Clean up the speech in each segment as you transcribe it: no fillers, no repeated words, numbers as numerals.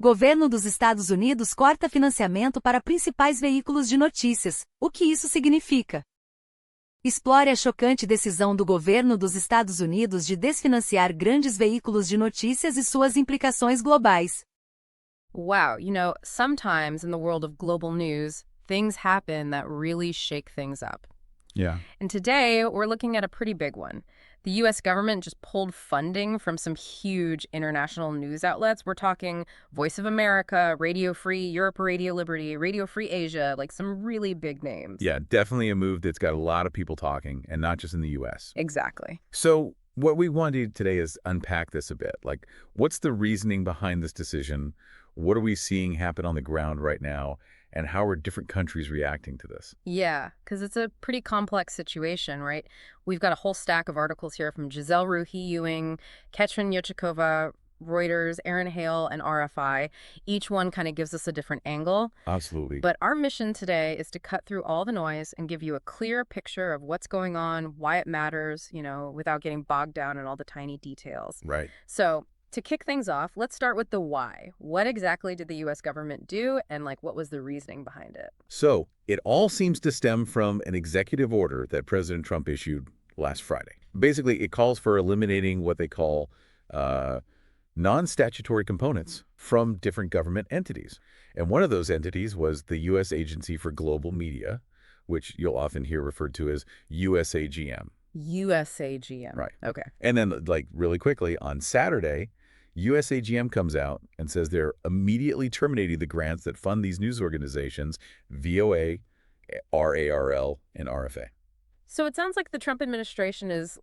Governo dos Estados Unidos corta financiamento para principais veículos de notícias. O que isso significa? Explore a chocante decisão do governo dos Estados Unidos de desfinanciar grandes veículos de notícias e suas implicações globais. Wow, sometimes in the world of global news, things happen that really shake things up. Yeah. And today, we're looking at a pretty big one. The U.S. government just pulled funding from some huge international news outlets. We're talking Voice of America, Radio Free Europe, Radio Liberty, Radio Free Asia, like some really big names. Yeah, definitely a move that's got a lot of people talking, and not just in the U.S. Exactly. So what we want to do today is unpack this a bit. Like, what's the reasoning behind this decision? What are we seeing happen on the ground right now? And how are different countries reacting to this? Yeah, because it's a pretty complex situation, right? We've got a whole stack of articles here from Giselle Ruhi-Ewing, Ketrin Yochikova, Reuters, Aaron Hale, and RFI. Each one kind of gives us a different angle. Absolutely. But our mission today is to cut through all the noise and give you a clear picture of what's going on, why it matters, without getting bogged down in all the tiny details. Right. So to kick things off, let's start with the why. What exactly did the U.S. government do, and what was the reasoning behind it? So it all seems to stem from an executive order that President Trump issued last Friday. Basically, it calls for eliminating what they call non-statutory components from different government entities. And one of those entities was the U.S. Agency for Global Media, which you'll often hear referred to as USAGM. USAGM. Right. Okay. And then, really quickly, on Saturday, USAGM comes out and says they're immediately terminating the grants that fund these news organizations, VOA, RARL, and RFA. So it sounds like the Trump administration is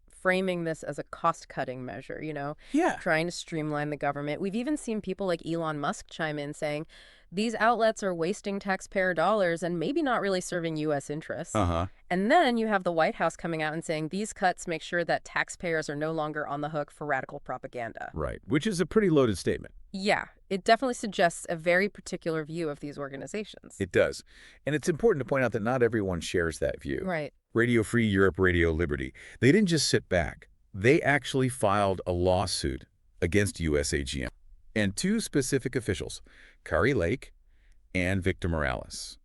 framing this as a cost-cutting measure, Yeah. trying to streamline the government. We've even seen people like Elon Musk chime in saying these outlets are wasting taxpayer dollars and maybe not really serving U.S. interests. And then you have the White House coming out and saying these cuts make sure that taxpayers are no longer on the hook for radical propaganda. Right, which is a pretty loaded statement. Yeah, it definitely suggests a very particular view of these organizations. It does. And it's important to point out that not everyone shares that view. Right. Radio Free Europe, Radio Liberty. They didn't just sit back. They actually filed a lawsuit against USAGM and two specific officials, Kari Lake and Victor Morales.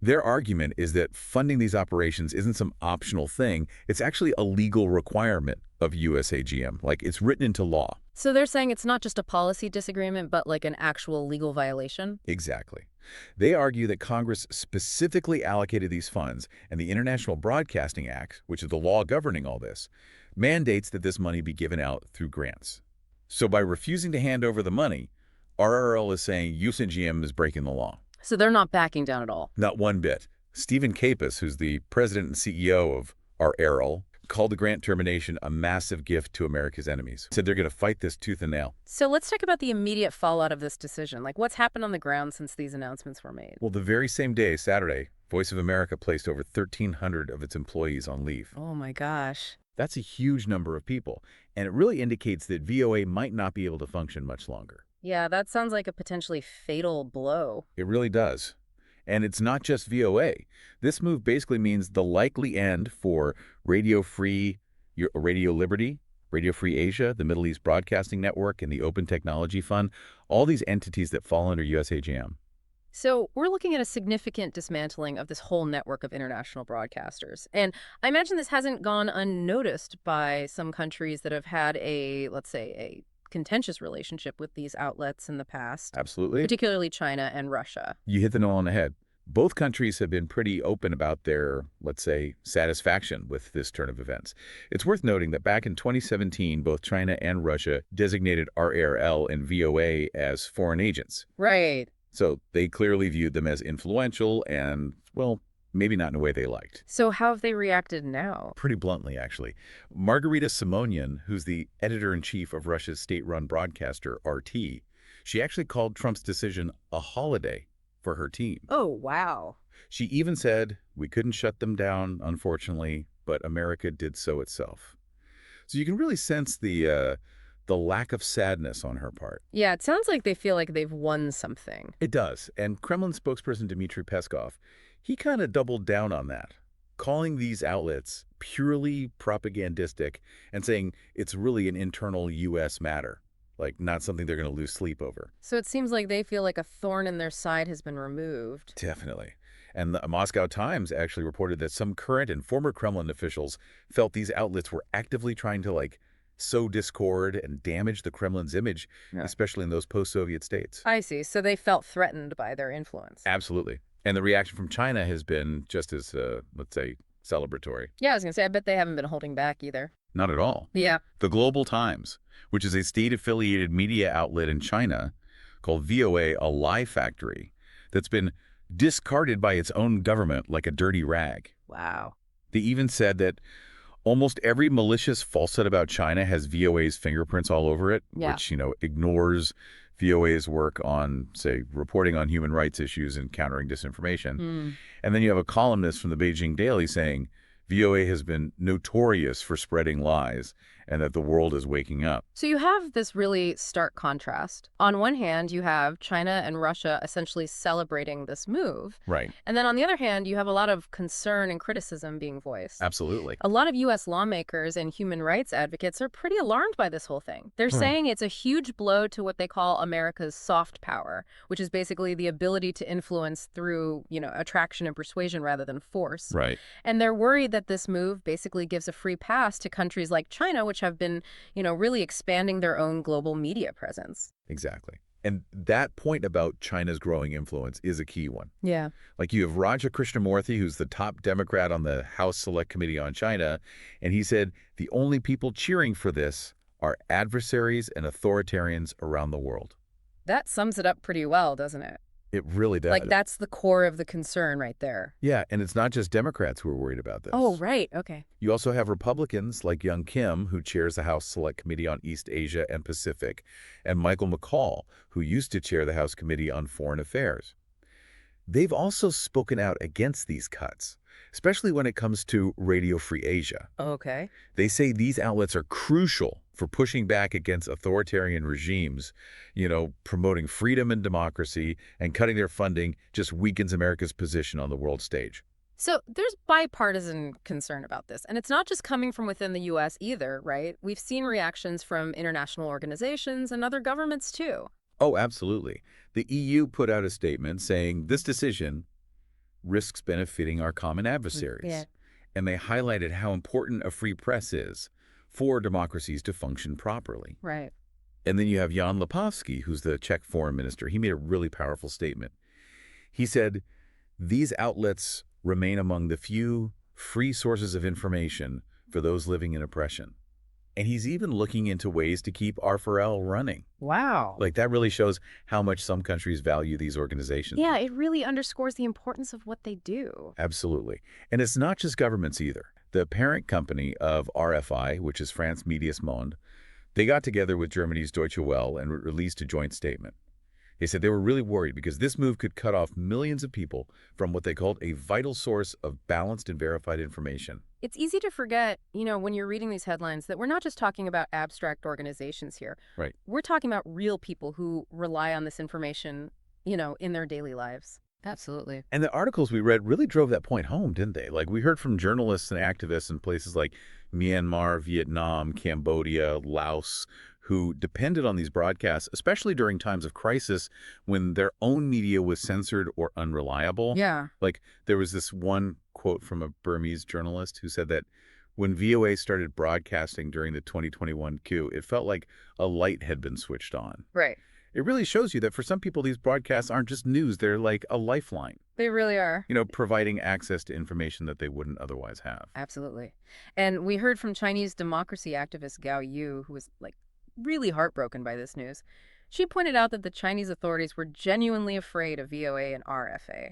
Their argument is that funding these operations isn't some optional thing. It's actually a legal requirement of USAGM. It's written into law. So they're saying it's not just a policy disagreement, but an actual legal violation? Exactly. They argue that Congress specifically allocated these funds, and the International Broadcasting Act, which is the law governing all this, mandates that this money be given out through grants. So by refusing to hand over the money, RRL is saying USAGM is breaking the law. So they're not backing down at all? Not one bit. Stephen Capus, who's the president and CEO of RRL, called the grant termination a massive gift to America's enemies. Said they're going to fight this tooth and nail. So let's talk about the immediate fallout of this decision. What's happened on the ground since these announcements were made? Well, the very same day, Saturday, Voice of America placed over 1,300 of its employees on leave. Oh my gosh. That's a huge number of people, and it really indicates that VOA might not be able to function much longer. Yeah, that sounds like a potentially fatal blow. It really does. And it's not just VOA. This move basically means the likely end for Radio Free, Radio Liberty, Radio Free Asia, the Middle East Broadcasting Network, and the Open Technology Fund, all these entities that fall under USAGM. So we're looking at a significant dismantling of this whole network of international broadcasters. And I imagine this hasn't gone unnoticed by some countries that have had let's say, a contentious relationship with these outlets in the past. Absolutely. Particularly China and Russia. You hit the nail on the head. Both countries have been pretty open about their, let's say, satisfaction with this turn of events. It's worth noting that back in 2017, both China and Russia designated RARL and VOA as foreign agents. Right. So they clearly viewed them as influential and, well, maybe not in a way they liked. So how have they reacted now? Pretty bluntly, actually. Margarita Simonian, who's the editor-in-chief of Russia's state-run broadcaster, RT, she actually called Trump's decision a holiday for her team. Oh, wow. She even said, "We couldn't shut them down, unfortunately, but America did so itself." So you can really sense the lack of sadness on her part. Yeah, it sounds like they feel like they've won something. It does. And Kremlin spokesperson Dmitry Peskov, he kind of doubled down on that, calling these outlets purely propagandistic and saying it's really an internal U.S. matter. like not something they're going to lose sleep over. So it seems like they feel like a thorn in their side has been removed. Definitely. And the Moscow Times actually reported that some current and former Kremlin officials felt these outlets were actively trying to sow discord and damage the Kremlin's image, especially in those post-Soviet states. I see. So they felt threatened by their influence. Absolutely. And the reaction from China has been just as, let's say, celebratory. Yeah, I was going to say, I bet they haven't been holding back either. Not at all. Yeah. The Global Times, which is a state-affiliated media outlet in China called VOA, a lie factory, that's been discarded by its own government like a dirty rag. Wow. They even said that almost every malicious falsehood about China has VOA's fingerprints all over it, which, ignores VOA's work on, say, reporting on human rights issues and countering disinformation. And then you have a columnist from the Beijing Daily saying VOA has been notorious for spreading lies and that the world is waking up. So you have this really stark contrast. On one hand, you have China and Russia essentially celebrating this move. Right. And then on the other hand, you have a lot of concern and criticism being voiced. Absolutely. A lot of U.S. lawmakers and human rights advocates are pretty alarmed by this whole thing. They're saying it's a huge blow to what they call America's soft power, which is basically the ability to influence through, attraction and persuasion rather than force. Right. And they're worried that this move basically gives a free pass to countries like China, which have been, really expanding their own global media presence. Exactly. And that point about China's growing influence is a key one. Yeah. Like you have Raja Krishnamurthy, who's the top Democrat on the House Select Committee on China, and he said the only people cheering for this are adversaries and authoritarians around the world. That sums it up pretty well, doesn't it? It really does. Like, that's the core of the concern right there. Yeah, and it's not just Democrats who are worried about this. Oh, right. Okay. You also have Republicans like Young Kim, who chairs the House Select Committee on East Asia and Pacific, and Michael McCaul, who used to chair the House Committee on Foreign Affairs. They've also spoken out against these cuts, especially when it comes to Radio Free Asia. Okay. They say these outlets are crucial for pushing back against authoritarian regimes, promoting freedom and democracy, and cutting their funding just weakens America's position on the world stage. So there's bipartisan concern about this, and it's not just coming from within the U.S. either, right? We've seen reactions from international organizations and other governments too. Oh, absolutely. The EU put out a statement saying this decision risks benefiting our common adversaries. Yeah. And they highlighted how important a free press is for democracies to function properly. Right. And then you have Jan Lipovsky, who's the Czech foreign minister. He made a really powerful statement. He said, these outlets remain among the few free sources of information for those living in oppression. And he's even looking into ways to keep R4L running. Wow. Like, that really shows how much some countries value these organizations. Yeah, it really underscores the importance of what they do. Absolutely. And it's not just governments either. The parent company of RFI, which is France Medias Monde, they got together with Germany's Deutsche Welle and released a joint statement. They said they were really worried because this move could cut off millions of people from what they called a vital source of balanced and verified information. It's easy to forget, when you're reading these headlines, that we're not just talking about abstract organizations here. Right. We're talking about real people who rely on this information, in their daily lives. Absolutely. And the articles we read really drove that point home, didn't they? Like, we heard from journalists and activists in places like Myanmar, Vietnam, Cambodia, Laos, who depended on these broadcasts, especially during times of crisis when their own media was censored or unreliable. Yeah. Like, there was this one quote from a Burmese journalist who said that when VOA started broadcasting during the 2021 coup, it felt like a light had been switched on. Right. It really shows you that for some people, these broadcasts aren't just news. They're like a lifeline. They really are. Providing access to information that they wouldn't otherwise have. Absolutely. And we heard from Chinese democracy activist Gao Yu, who was really heartbroken by this news. She pointed out that the Chinese authorities were genuinely afraid of VOA and RFA.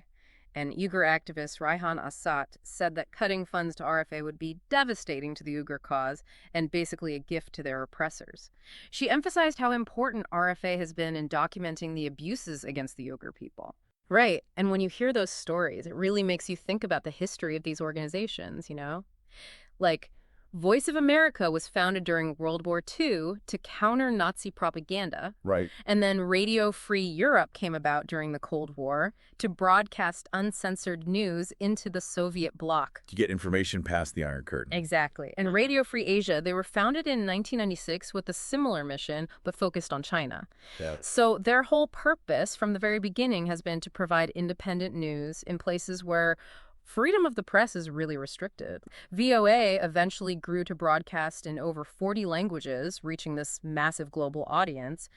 And Uyghur activist Raihan Assat said that cutting funds to RFA would be devastating to the Uyghur cause and basically a gift to their oppressors. She emphasized how important RFA has been in documenting the abuses against the Uyghur people. Right. And when you hear those stories, it really makes you think about the history of these organizations, Like, Voice of America was founded during World War II to counter Nazi propaganda. Right. And then Radio Free Europe came about during the Cold War to broadcast uncensored news into the Soviet bloc. To get information past the Iron Curtain. Exactly. And Radio Free Asia, they were founded in 1996 with a similar mission, but focused on China. Yeah. So their whole purpose from the very beginning has been to provide independent news in places where freedom of the press is really restricted. VOA eventually grew to broadcast in over 40 languages, reaching this massive global audience.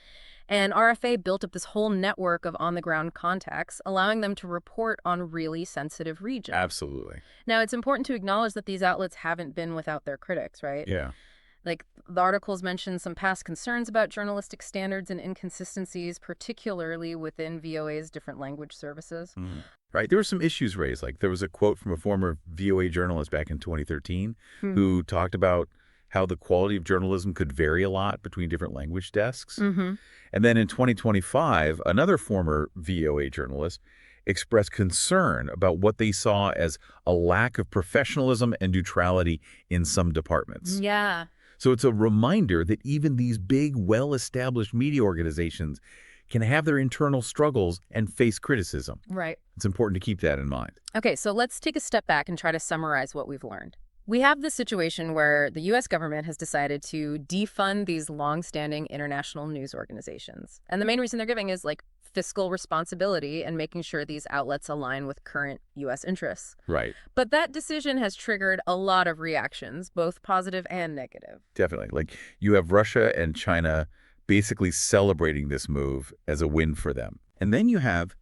And RFA built up this whole network of on-the-ground contacts, allowing them to report on really sensitive regions. Absolutely. Now, it's important to acknowledge that these outlets haven't been without their critics, right? Yeah. Like, the articles mention some past concerns about journalistic standards and inconsistencies, particularly within VOA's different language services. Mm. Right. There were some issues raised. Like, there was a quote from a former VOA journalist back in 2013 who talked about how the quality of journalism could vary a lot between different language desks. And then in 2025, another former VOA journalist expressed concern about what they saw as a lack of professionalism and neutrality in some departments. Yeah. So it's a reminder that even these big, well-established media organizations can have their internal struggles and face criticism. Right. It's important to keep that in mind. Okay, so let's take a step back and try to summarize what we've learned. We have this situation where the U.S. government has decided to defund these long-standing international news organizations. And the main reason they're giving is, like, fiscal responsibility and making sure these outlets align with current U.S. interests. Right. But that decision has triggered a lot of reactions, both positive and negative. Definitely. Like, you have Russia and China basically celebrating this move as a win for them. And then you have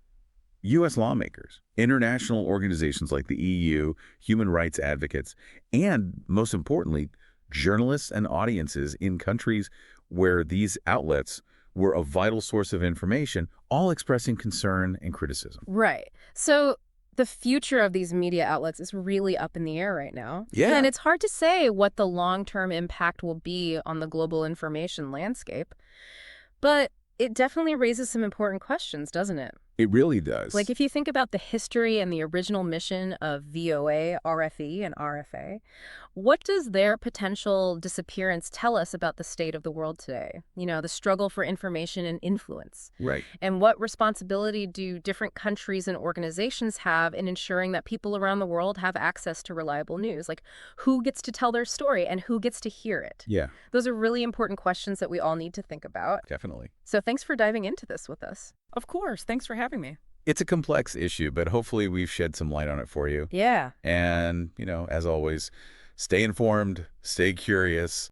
U.S. lawmakers, international organizations like the EU, human rights advocates, and, most importantly, journalists and audiences in countries where these outlets were a vital source of information, all expressing concern and criticism. Right. So the future of these media outlets is really up in the air right now. Yeah. And it's hard to say what the long-term impact will be on the global information landscape. But it definitely raises some important questions, doesn't it? It really does. Like, if you think about the history and the original mission of VOA, RFE, and RFA, what does their potential disappearance tell us about the state of the world today? You know, the struggle for information and influence. Right. And what responsibility do different countries and organizations have in ensuring that people around the world have access to reliable news? Like, who gets to tell their story and who gets to hear it? Yeah. Those are really important questions that we all need to think about. Definitely. So thanks for diving into this with us. Of course. Thanks for having me. It's a complex issue, but hopefully we've shed some light on it for you. Yeah. And, as always, stay informed, stay curious.